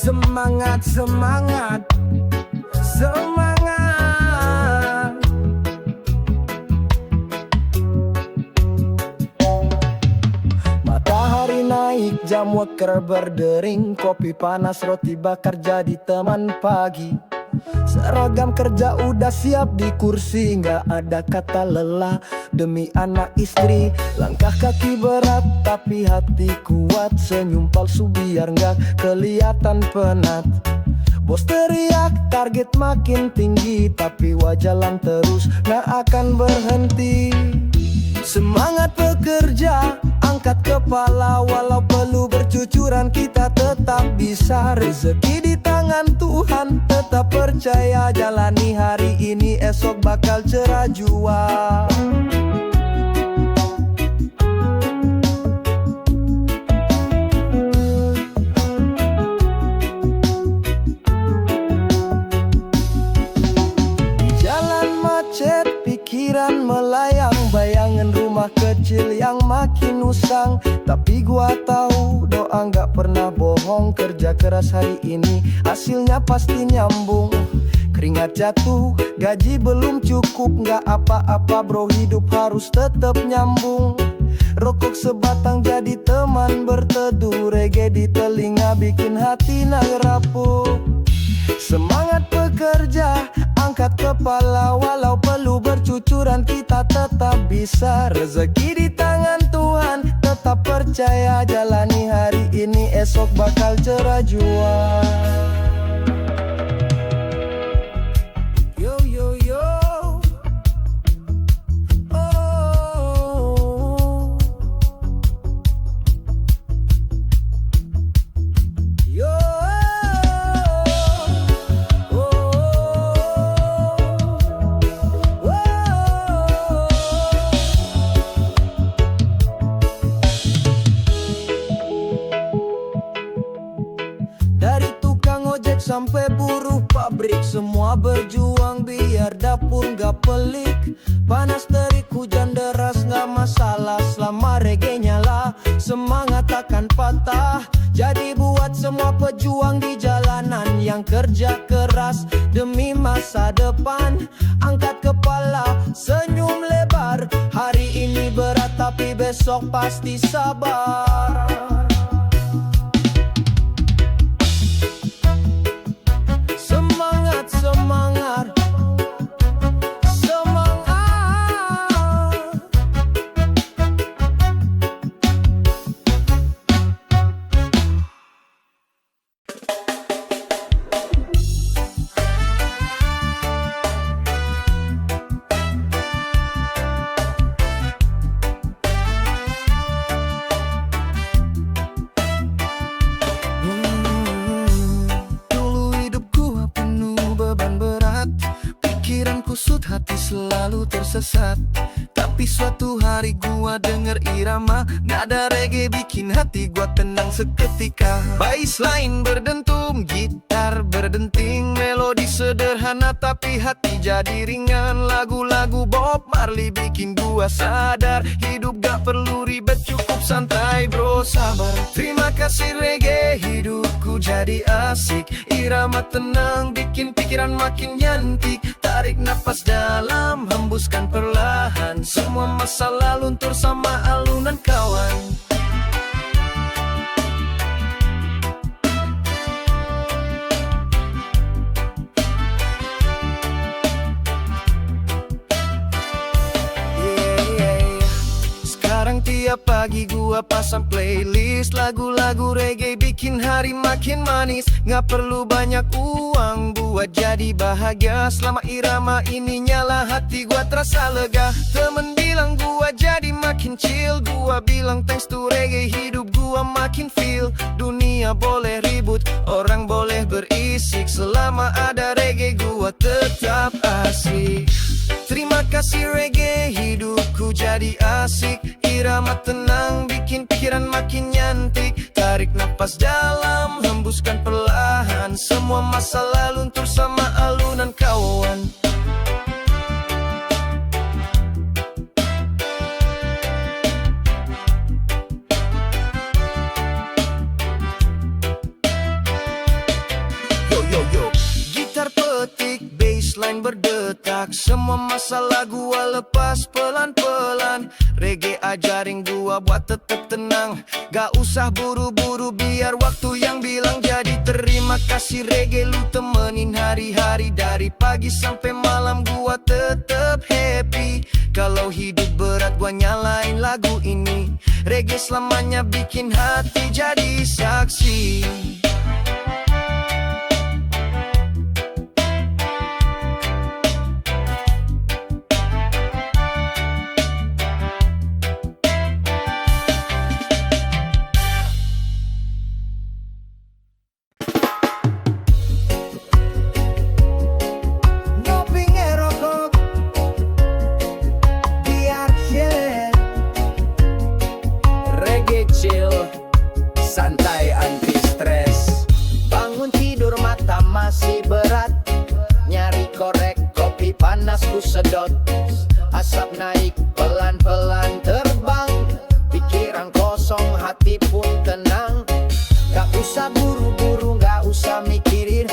Semangat, semangat, semangat. Matahari naik, jam weker berdering, kopi panas, roti bakar jadi teman pagi. Seragam kerja udah siap di kursi, nggak ada kata lelah demi anak istri. Langkah kaki berat tapi hati kuat, senyum palsu biar nggak kelihatan penat. Bos teriak target makin tinggi, tapi jalan terus nggak akan berhenti. Semangat bekerja, angkat kepala, walau perlu bercucuran kita tetap bisa. Rezeki di tangan Tuhan, tetap percaya, jalani hari ini esok bakal cerah jua. Jalan macet, pikiran melayang, bayangan rumah kecil yang makin usang. Tapi gua tahu doa nggak pernah bohong, kerja keras hari ini hasilnya pasti nyambung. Keringat jatuh, gaji belum cukup, nggak apa-apa bro, hidup harus tetap nyambung. Rokok sebatang jadi teman berteduh, reggae di telinga bikin hati rapuh. Semangat bekerja, angkat kepala, walau perlu bercucuran kita tetap bisa. Rezeki di tangan Tuhan, tetap percaya, jalani hari ini esok bakal cerah jua. Yo yo yo, oh. Yo. Sampai buruh pabrik, semua berjuang biar dapur gak pelik. Panas terik, hujan deras gak masalah, selama reggae nyala semangat takkan patah. Jadi buat semua pejuang di jalanan yang kerja keras demi masa depan, angkat kepala, senyum lebar. Hari ini berat tapi besok pasti sabar. Semangat, semangat, semangat. Kusut hati selalu tersesat, tapi suatu hari gua denger irama nada reggae bikin hati gua tenang seketika. Bassline berdentum, gitar berdenting, melodi sederhana tapi hati jadi ringan. Lagu-lagu Bob Marley bikin gua sadar, hidup gak perlu ribet, cukup santai bro, sabar. Terima kasih reggae, hidupku jadi asik. Irama tenang bikin pikiran makin nyantik. Tarik nafas dalam, hembuskan perlahan, semua masalah luntur sama alunan kawan. Sekarang tiap pagi gua pasang playlist lagu-lagu reggae bikin hari makin manis. Gak perlu banyak uang buat jadi bahagia, selama irama ini nyala hati gua terasa lega. Temen bilang gua jadi makin chill, gua bilang thanks to reggae hidup gua makin feel. Dunia boleh ribut, orang boleh berisik, selama ada reggae gua tetap asik. Terima kasih reggae, hidupku jadi asik. Irama tenang bikin pikiran makin nyantik. Tarik nafas dalam, hembuskan perlahan, semua masalah luntur sama alunan kawan. jantung berdetak. Semua masalah gua lepas pelan-pelan. Reggae ajarin gua buat tetep tenang. Gak usah buru-buru biar waktu yang bilang. Jadi terima kasih reggae, lu temenin hari-hari. Dari pagi sampai malam gua tetep happy. Kalau hidup berat gua nyalain lagu ini. Reggae selamanya bikin hati jadi saksi. Ngopi ngerokok biar chill. Reggae chill, santai anti stres. Bangun tidur mata masih berat. Nyari korek kopi panas ku sedot. Asap naik pelan-pelan terbang. Pikiran kosong hati pun tenang. Gak usah buru-buru, gak usah mikirin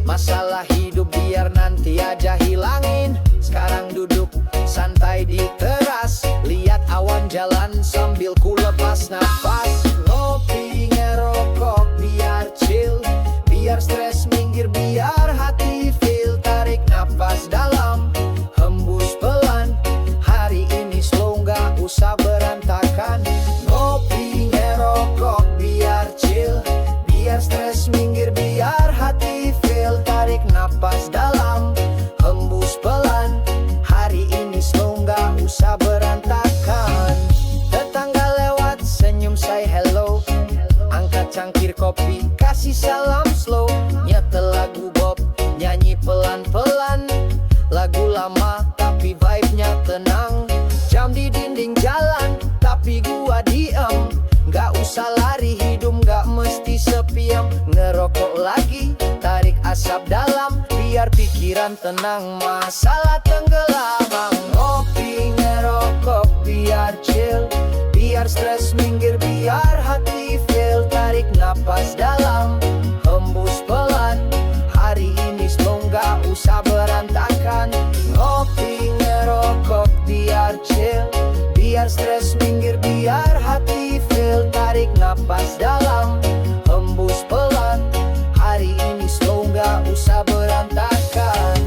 masalah hidup, biar nanti aja hilangin. Sekarang duduk santai di teras. Lihat awan jalan sambil ku lepas nafas. Ngopi ngerokok biar chill. Biar stres minggir, biar hati feel. Tarik nafas dalam, hembus pelan. Hari ini slow, gak usah berantakan. Ngopi ngerokok biar chill. Biar stres minggir, biar hati feel. Tarik nafas dalam, hembus pelan. Hari ini slow, gak usah berantakan. Tetangga lewat senyum say hello. Angkat cangkir kopi, kasih salam slow. Nyetel lagu Bob, nyanyi pelan-pelan. Lagu lama tapi vibe-nya tenang. Jam di dinding jalan tapi gua diem. Gak usah lari, hidup gak mesti sepiam. Ngerokok lagi, tarik asap dalam. Biar pikiran tenang, masalah tenggelam. Ngopi ngerokok biar chill. Biar stres minggir, biar hati feel. Tarik napas dalam, hembus pelan. Hari ini slow, gak usah berantakan. Ngopi ngerokok biar chill. Biar stres minggir, biar hati feel. Tarik napas dalam, hembus pelan. Hari ini slow, gak usah berantakan.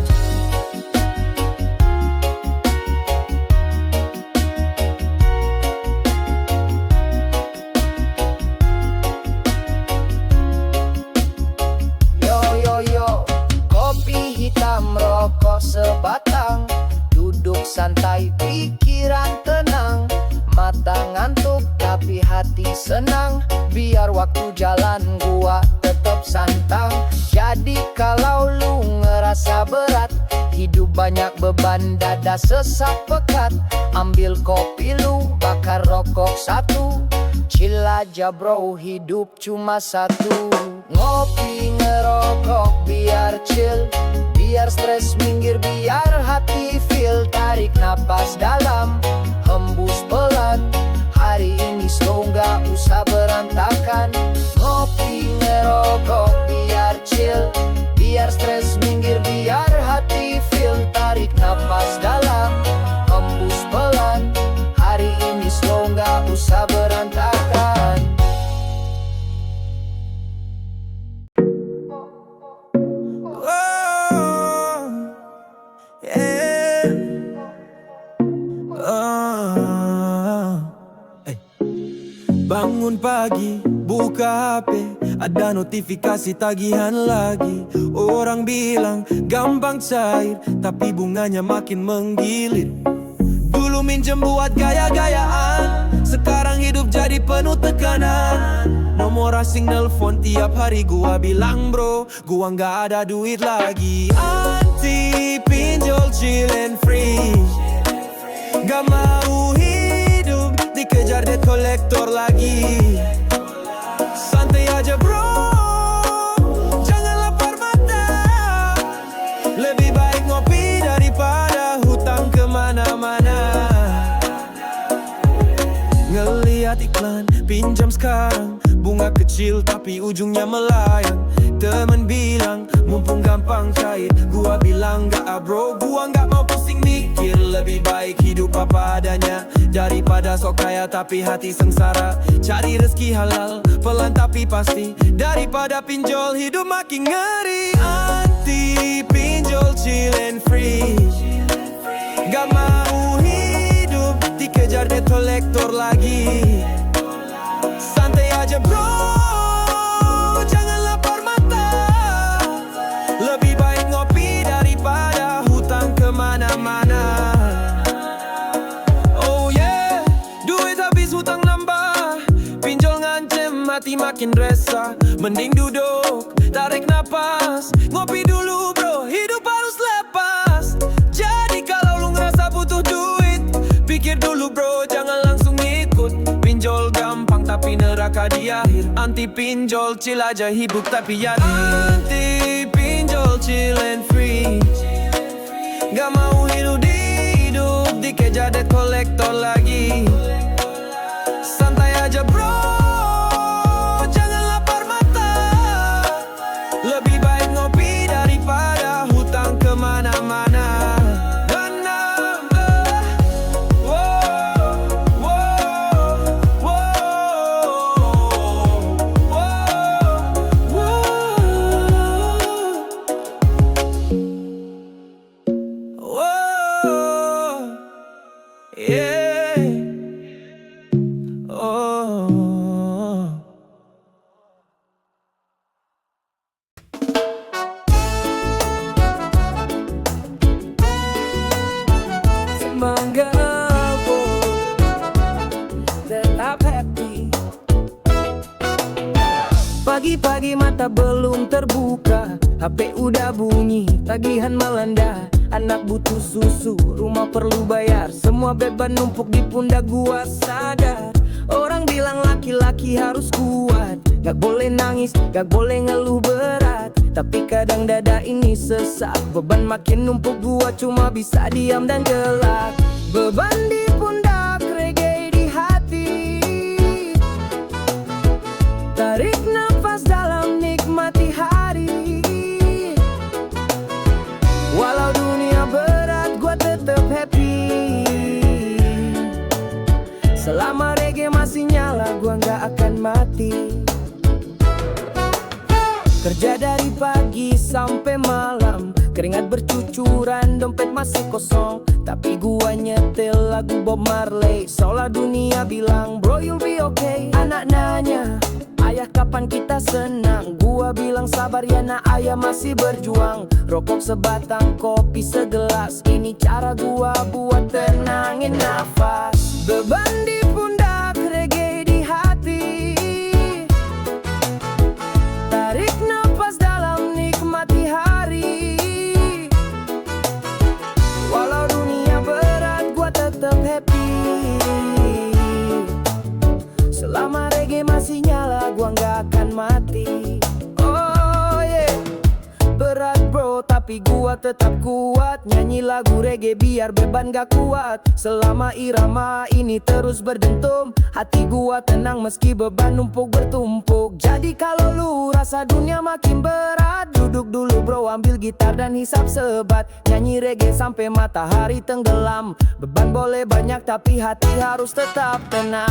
Yo yo yo, kopi hitam, rokok sebatang. Duduk santai, pikiran tenang. Mata ngantuk tapi hati senang. Biar waktu jalan gua tetap santang. Jadi kalau lu ngerasa berat, hidup banyak beban, dada sesak pekat. Ambil kopi lu, bakar rokok satu. Chill aja bro, hidup cuma satu. Ngopi ngerokok biar chill. Biar stres minggir, biar hati feel. Tarik napas dalam, hembus pelan. Hari ini slow, gak usah berantakan. Ngopi ngerokok biar chill. Biar stres minggir, biar hati feel. Tarik napas dalam, hembus pelan. Hari ini slow, gak usah berantakan. Bangun pagi, buka HP, ada notifikasi tagihan lagi. Orang bilang gampang cair, tapi bunganya makin menggiliat. Dulu minjem buat gaya-gayaan, sekarang hidup jadi penuh tekanan. Nomor asing nelpon tiap hari, gua bilang bro, gua nggak ada duit lagi. Anti pinjol chill and free, gak mau hidup dikejar debt collector lagi. Santai aja bro, jangan lapar mata. Lebih baik ngopi daripada hutang kemana-mana. Ngeliat iklan, pinjam sekarang. Bunga kecil tapi ujungnya melayang. Temen bilang, mumpung gampang cair. Gua bilang gak bro, gua gak mau pusing mikir. Lebih baik hidup apa adanya daripada sok kaya tapi hati sengsara. Cari rezeki halal, pelan tapi pasti, daripada pinjol hidup makin ngeri. Anti pinjol, chill and free. Gak mau hidup dikejar debt collector lagi. Santai aja bro, jangan lapar mata. Lebih baik ngopi daripada hutang kemana-mana. Oh yeah, duit habis hutang nambah. Pinjol ngancem hati makin resah. Mending duduk, tarik napas. Ngopi dulu bro, hidup harus lepas. Jadi kalau lu ngerasa butuh duit, pikir dulu bro, jangan langsung ikut. Pinjol gampang tapi neraka di akhir. Anti pinjol, chill aja hidup tapi yakin. Anti pinjol, chill and free. Gak mau hidup dikejar debt collector lagi. Santai aja bro, jangan lapar mata. Lebih baik ngopi daripada hutang kemana-mana. Yeah. Oh. Semoga aku tetap happy. Pagi-pagi mata belum terbuka, HP udah bunyi, tagihan melanda. Anak butuh susu, rumah perlu bayar. Semua beban numpuk di pundak gua sadar. Orang bilang laki-laki harus kuat, gak boleh nangis, gak boleh ngeluh berat. Tapi kadang dada ini sesak, beban makin numpuk gua cuma bisa diam dan gelak. Beban di pundak, reggae di hati. Tarik nafas dalam, nikmati hari. Walau dunia berat, gua tetap happy. Selama reggae masih nyala, gua gak akan mati. Kerja dari pagi sampai malam, keringat bercucuran, dompet masih kosong. Tapi gua nyetel lagu Bob Marley. Seolah dunia bilang, bro you'll be okay. Anak nanya, ayah kapan kita senang? Gua bilang sabar ya nak, ayah masih berjuang. Rokok sebatang, kopi segelas, ini cara gua buat tenangin nafas. Beban di pundak, reggae di hati. Tarik nafas dalam, nikmati hari. Walau dunia berat, gua tetap happy. Selama reggae masih nyala, gua gak akan mati. Oh yeah, berat bro tapi gua tetap kuat. Nyanyi lagu reggae biar beban gak kuat. Selama irama ini terus berdentum, hati gua tenang meski beban numpuk bertumpuk. Jadi kalau lu rasa dunia makin berat, duduk dulu bro, ambil gitar dan hisap sebat. Nyanyi reggae sampai matahari tenggelam. Beban boleh banyak tapi hati harus tetap tenang.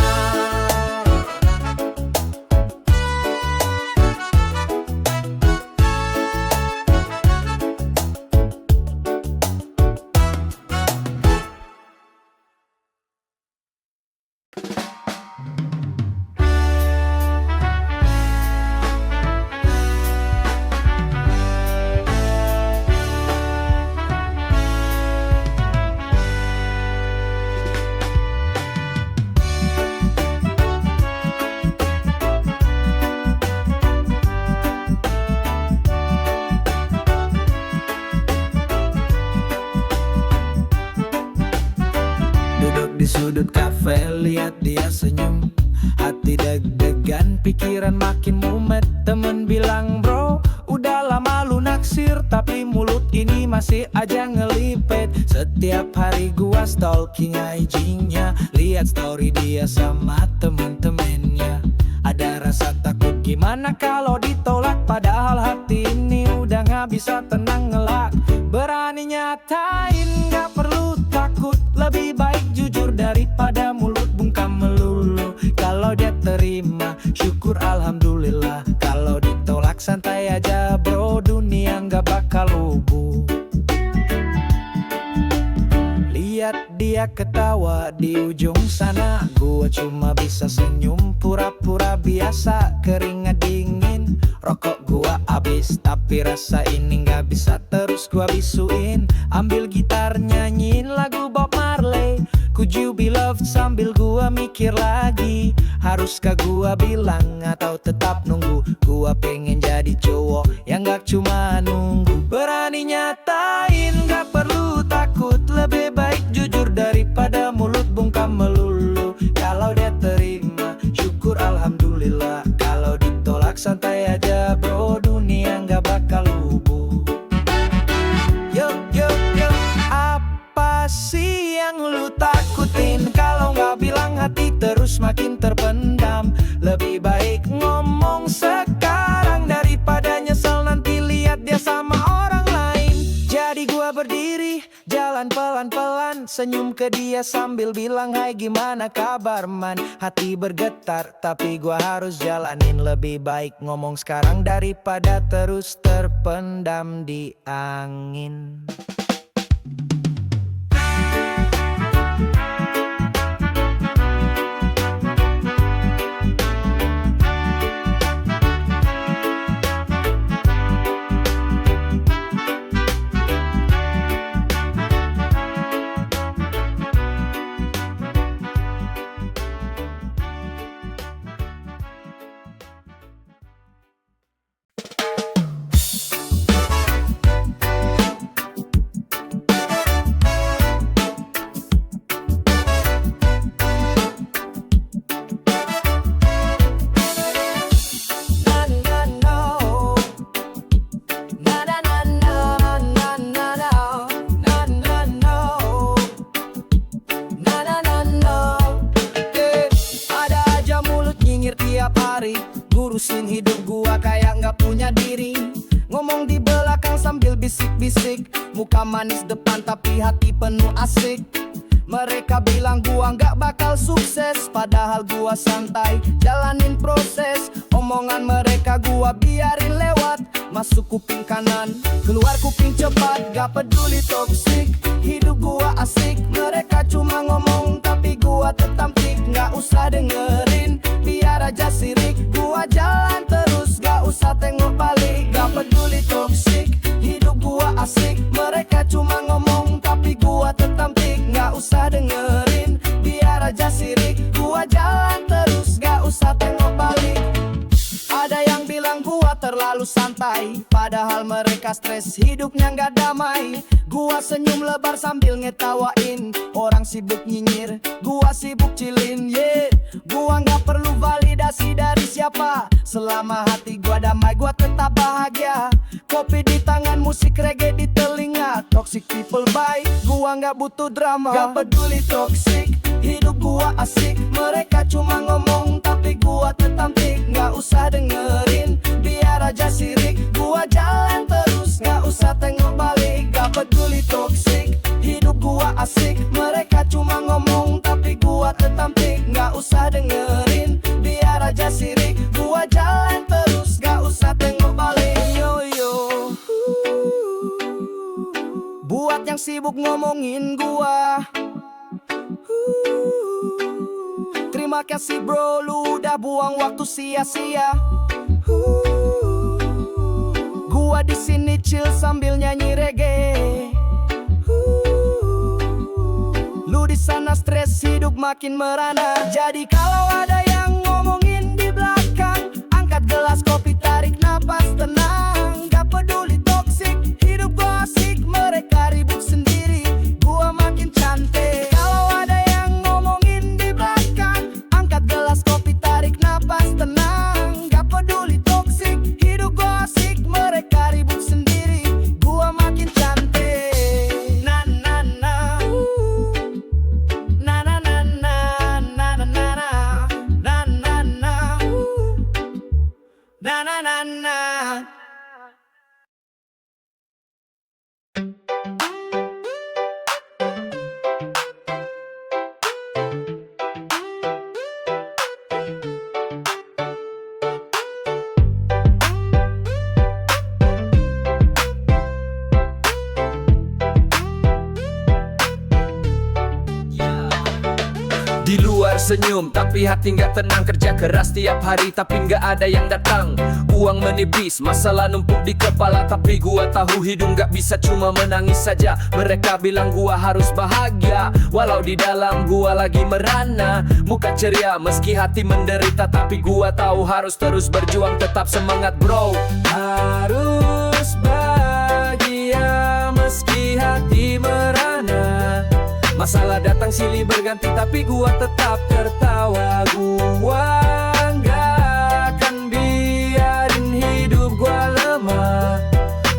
Duduk di sudut kafe, lihat dia senyum. Hati deg-degan, pikiran makin mumet. Temen bilang bro, udah lama lunak naksir, tapi mulut ini masih aja ngelipet. Setiap hari gua stalking IG-nya, lihat story dia sama temen-temennya. Ada rasa takut gimana kalau ditolak, padahal hati ini udah gak bisa tenang ngelak. Berani nyatain gak perlu takut, lebih baik jujur daripada mulut bungkam melulu. Kalau dia terima syukur alhamdulillah, kalau ditolak santai aja bro, dunia gak bakal lubuh. Lihat dia ketawa di ujung sana, gua cuma bisa senyum pura-pura biasa. Keringat dingin, rokok gua habis, tapi rasa ini gak bisa terus gua bisuin. Ambil gitar nyanyiin lagu Bob Marley, Could You Be Loved, sambil gua mikir lagi, haruskah gua bilang atau tetap nunggu? Gua pengen jadi cowok yang gak cuma nunggu. Berani nyatain gak perlu takut, lebih baik jujur daripada mulut bungkam melulu. Kalau dia terima syukur alhamdulillah, kalau ditolak santai aja bro, dunia gak bakal lubuh. Yo yo yo, apa sih yang lu takutin? Kalau gak bilang hati terus makin terpendam. Lebih baik ngomong sekarang daripada nyesel nanti lihat dia sama orang lain. Jadi gua berdiri, jalan pelan-pelan, senyum ke dia sambil bilang hai gimana kabar man. Hati bergetar tapi gua harus jalanin, lebih baik ngomong sekarang daripada terus terpendam di angin. Tiap hari ngurusin hidup gua kayak gak punya diri. Ngomong di belakang sambil bisik-bisik, muka manis depan tapi hati penuh asik. Mereka bilang gua gak bakal sukses, padahal gua santai jalanin proses. Omongan mereka gua biarin lewat, masuk kuping kanan, keluar kuping cepat. Gak peduli toksik, hidup gua asik. Mereka cuma ngomong tapi gua tetap tik, gak usah dengerin, biar aja sirik. Gua jalan terus, gak usah tengok balik. Gak peduli toksik, hidup gua asik. Mereka cuma ngomong tapi gua tetap tik, gak usah dengerin, biar aja sirik. Gua jalan terus, gak usah tengok balik. Ada yang bilang gua terlalu santai, padahal mereka stres, hidupnya gak damai. Gua senyum lebar sambil ngetawain, orang sibuk nyinyir, gua sibuk chillin, yeah. Gua gak perlu validasi dari siapa, selama hati gua damai, gua tetap bahagia. Kopi di tangan, musik reggae di telinga, toxic people bye, gua gak butuh drama. Gak peduli toxic, hidup gua asik. Mereka cuma ngomong tapi gua tetap tik, gak usah dengerin, biar aja sirik. Gua jalan terus, gak usah tengok balik. Gak peduli toksik, hidup gua asik. Mereka cuma ngomong tapi gua tetap tik, gak usah dengerin, biar aja sirik. Gua jalan terus, gak usah tengok balik. Yo yo, buat yang sibuk ngomongin gua, terima kasih bro, lu udah buang waktu sia-sia. Gua di sini chill sambil nyanyi reggae. Lu di sana stres, hidup makin merana. Jadi kalau ada yang ngomongin di belakang, angkat gelas kopi, tarik napas tenang. Gak peduli toksik, hidup gua asik. Mereka ribut sendiri, gua makin cantik. Kalau ada yang ngomongin di belakang, angkat gelas kopi, tarik napas tenang. Gak peduli toksik, hidup gua asik. Mereka ribut sendiri, na na. Di luar senyum, tapi hati nggak tenang. Kerja keras tiap hari, tapi nggak ada yang datang. Uang menipis, masalah numpuk di kepala. Tapi gua tahu hidup nggak bisa cuma menangis saja. Mereka bilang gua harus bahagia, walau di dalam gua lagi merana. Muka ceria meski hati menderita, tapi gua tahu harus terus berjuang. Tetap semangat bro. Harus bahagia meski hati merana. Masalah datang silih berganti, tapi gua tetap tertawa. Gua nggak akan biarin hidup gua lemah.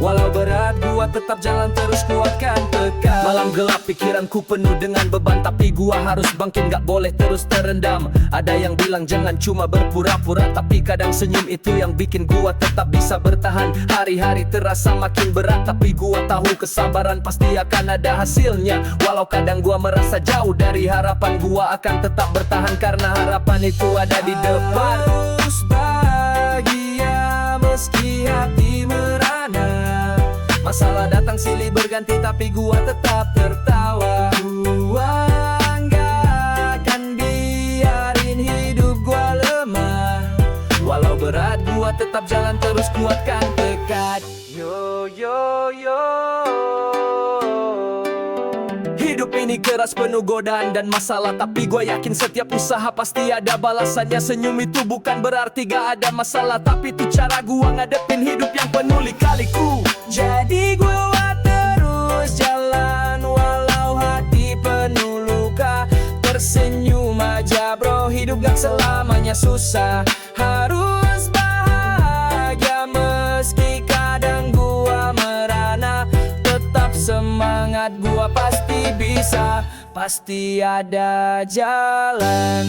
Walau berat, gua tetap jalan terus kuatkan tekad. Malam gelap, pikiranku penuh dengan beban, tapi gua harus bangkit, gak boleh terus terendam. Ada yang bilang jangan cuma berpura-pura, tapi kadang senyum itu yang bikin gua tetap bisa bertahan. Hari-hari terasa makin berat, tapi gua tahu kesabaran pasti akan ada hasilnya. Walau kadang gua merasa jauh dari harapan, gua akan tetap bertahan karena harapan itu ada di depan. Harus bahagia meski hati merana. Masalah datang silih berganti, tapi gua tetap tertawa. Gua nggak akan biarin hidup gua lemah. Walau berat, gua tetap jalan terus kuatkan tekad. Yo yo yo. Hidup ini keras, penuh godaan dan masalah, tapi gue yakin setiap usaha pasti ada balasannya. Senyum itu bukan berarti gak ada masalah, tapi itu cara gue ngadepin hidup yang penuh lika-liku. Jadi gue terus jalan walau hati penuh luka. Tersenyum aja bro, hidup gak selamanya susah. Harus bahagia meski kadang gua merana. Tetap semangat, gua pasti bisa, pasti ada jalan.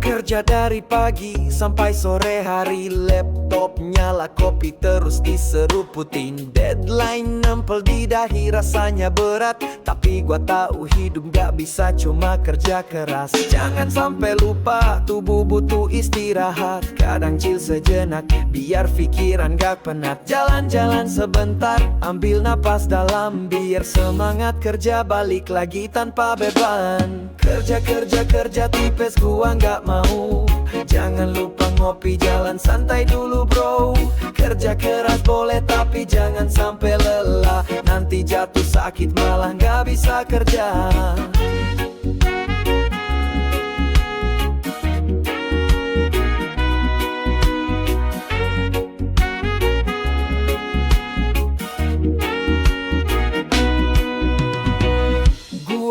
Kerja dari pagi sampai sore hari, laptop nyala, kopi terus diseruputin. Deadline nempel di dahi, rasanya berat, tapi gua tahu hidup gak bisa cuma kerja keras. Jangan sampai lupa, tubuh butuh istirahat. Kadang chill sejenak, biar pikiran gak penat. Jalan-jalan sebentar, ambil napas dalam, biar semangat kerja balik lagi tanpa beban. Kerja tipes gua gak mau. Jangan lupa ngopi, jalan santai dulu bro. Kerja keras boleh tapi jangan sampai lelah. Nanti jatuh sakit malah gak bisa kerja.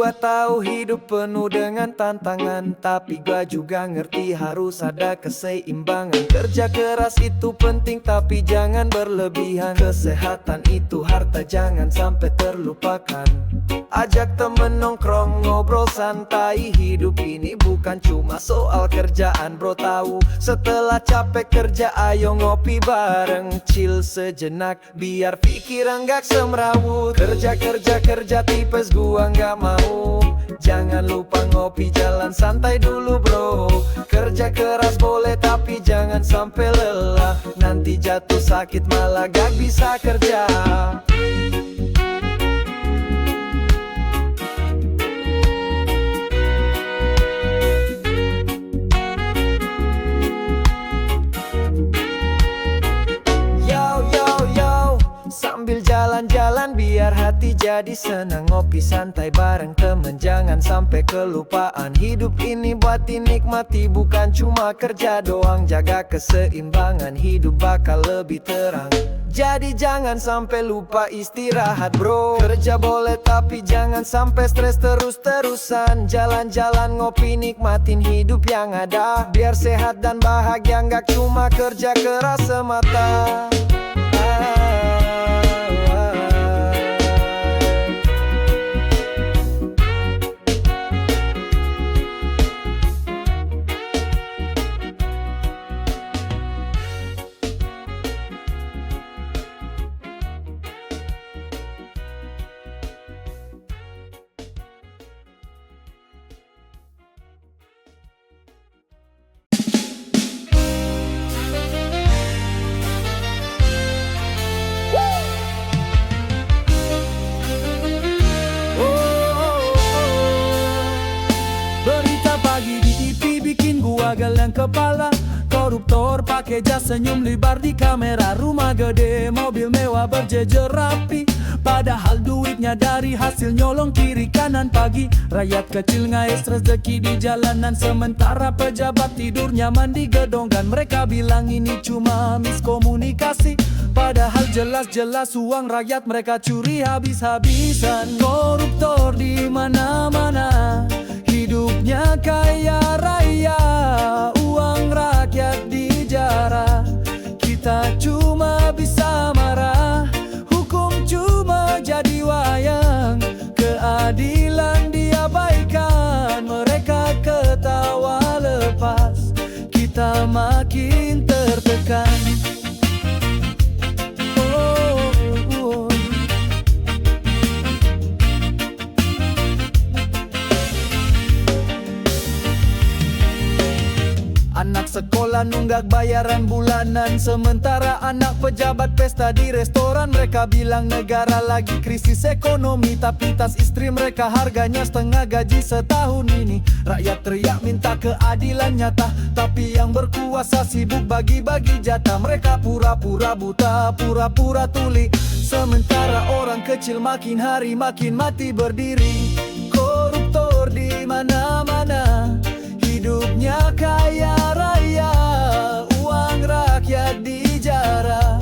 Gua tahu hidup penuh dengan tantangan, tapi gua juga ngerti harus ada keseimbangan. Kerja keras itu penting tapi jangan berlebihan. Kesehatan itu harta, jangan sampai terlupakan. Ajak temen nongkrong, ngobrol santai. Hidup ini bukan cuma soal kerjaan bro, tahu. Setelah capek kerja ayo ngopi bareng, chill sejenak biar pikiran gak semrawut. Kerja tipes gua gak mau. Jangan lupa ngopi, jalan santai dulu bro. Kerja keras boleh tapi jangan sampai lelah. Nanti jatuh sakit malah gak bisa kerja. Sambil jalan Jalan-jalan biar hati jadi senang, ngopi santai bareng temen, jangan sampai kelupaan. Hidup ini buat dinikmati, bukan cuma kerja doang. Jaga keseimbangan, hidup bakal lebih terang. Jadi jangan sampai lupa istirahat bro. Kerja boleh tapi jangan sampai stres terus-terusan. Jalan-jalan ngopi nikmatin hidup yang ada, biar sehat dan bahagia, nggak cuma kerja keras semata. Berita pagi di TV bikin gua geleng kepala. Koruptor pakai jas senyum lebar di kamera. Rumah gede, mobil mewah berjejer rapi, padahal duitnya dari hasil nyolong kiri kanan. Pagi rakyat kecil ngais rezeki di jalanan, sementara pejabat tidur nyaman di gedung. Dan mereka bilang ini cuma miskomunikasi, padahal jelas-jelas uang rakyat mereka curi habis-habisan. Koruptor di mana-mana, hidupnya kaya raya, uang rakyat dijarah. Kita cuma bisa marah, hukum cuma jadi wayang. Keadilan diabaikan, mereka ketawa lepas, kita makin tertekan. Anak sekolah nunggak bayaran bulanan, sementara anak pejabat pesta di restoran. Mereka bilang negara lagi krisis ekonomi, tapi tas istri mereka harganya setengah gaji setahun ini. Rakyat teriak minta keadilan nyata, tapi yang berkuasa sibuk bagi-bagi jatah. Mereka pura-pura buta, pura-pura tuli, sementara orang kecil makin hari makin mati berdiri. Koruptor di mana-mana, hidupnya kaya raya, uang rakyat dijarah.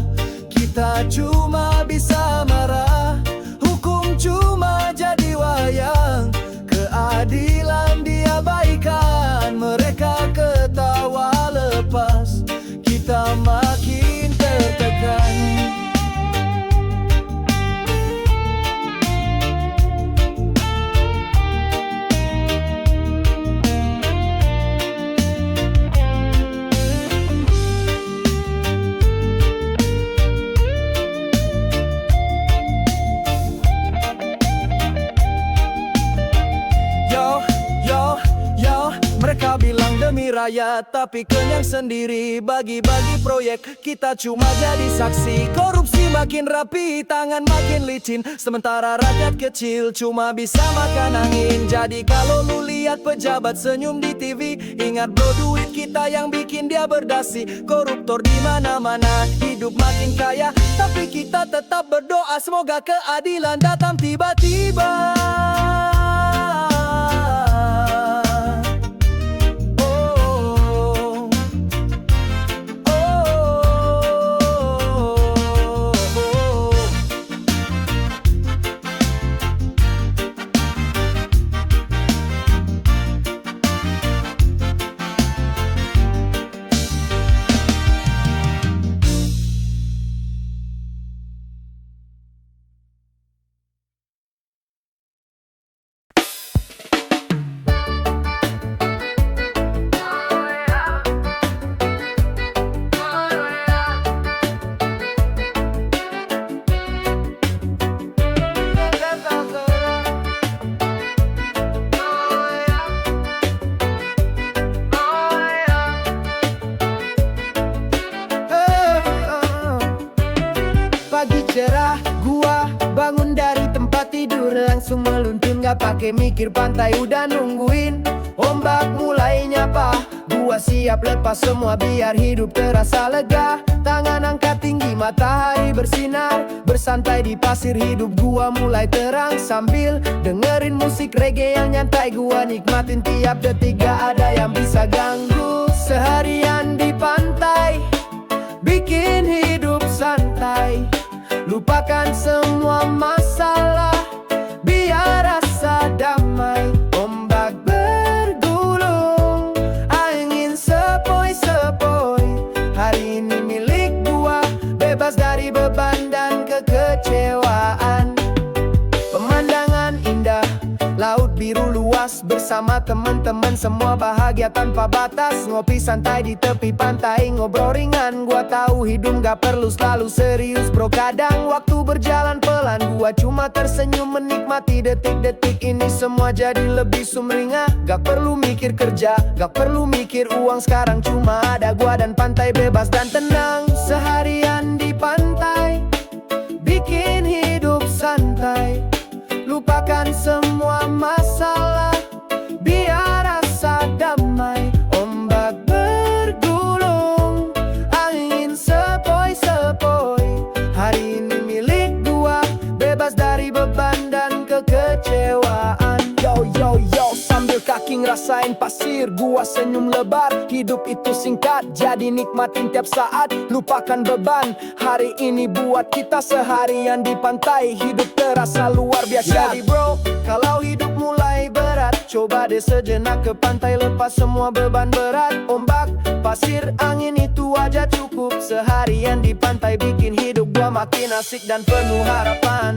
Kita cuma bisa marah, hukum cuma jadi wayang. Keadilan diabaikan, mereka ketawa lepas, kita makin tertekan. Mereka bilang demi rakyat, tapi kenyang sendiri. Bagi-bagi proyek, kita cuma jadi saksi. Korupsi makin rapi, tangan makin licin, sementara rakyat kecil cuma bisa makan angin. Jadi kalau lu lihat pejabat senyum di TV, ingat bro, duit kita yang bikin dia berdasi. Koruptor di mana-mana, hidup makin kaya, tapi kita tetap berdoa semoga keadilan datang tiba-tiba. cerah, gua bangun dari tempat tidur, langsung meluncur gak pakai mikir, pantai udah nungguin. Ombak mulai nyapa, gua siap lepas semua biar hidup terasa lega. Tangan angkat tinggi matahari bersinar, bersantai di pasir, hidup gua mulai terang. Sambil dengerin musik reggae yang nyantai, gua nikmatin tiap detik, gak ada yang bisa ganggu. Seharian di pantai, bikin hidup santai, lupakan semua masalah, biar rasa damai. Ombak bergulung, angin sepoi-sepoi, hari ini milik gua, bebas dari beban dan kekecewaan. Pemandangan indah, laut biru luas, bersama teman-teman semua bahagia tanpa batas. Ngopi santai di tepi pantai, ngobrol ringan. Gua tahu hidup gak perlu selalu serius bro. Kadang waktu berjalan pelan, gua cuma tersenyum menikmati detik-detik ini. Semua jadi lebih sumringah, gak perlu mikir kerja, gak perlu mikir uang. Sekarang cuma ada gua dan pantai, bebas dan tenang. Seharian di pantai, bikin hidup santai, lupakan semua masalah, biar rasa damai. Ombak bergulung, angin sepoi-sepoi, hari ini milik gua, bebas dari beban dan kekecewaan. Yo yo yo, sambil kaki ngerasain pasir, gua senyum lebar. Hidup itu singkat, jadi nikmatin tiap saat, lupakan beban. Hari ini buat kita seharian di pantai, hidup terasa luar biasa. Jadi bro, kalau hidup mulai berat, coba deh sejenak ke pantai, lepas semua beban berat. Ombak, pasir, angin itu aja cukup. Seharian di pantai bikin hidup gua makin asik dan penuh harapan.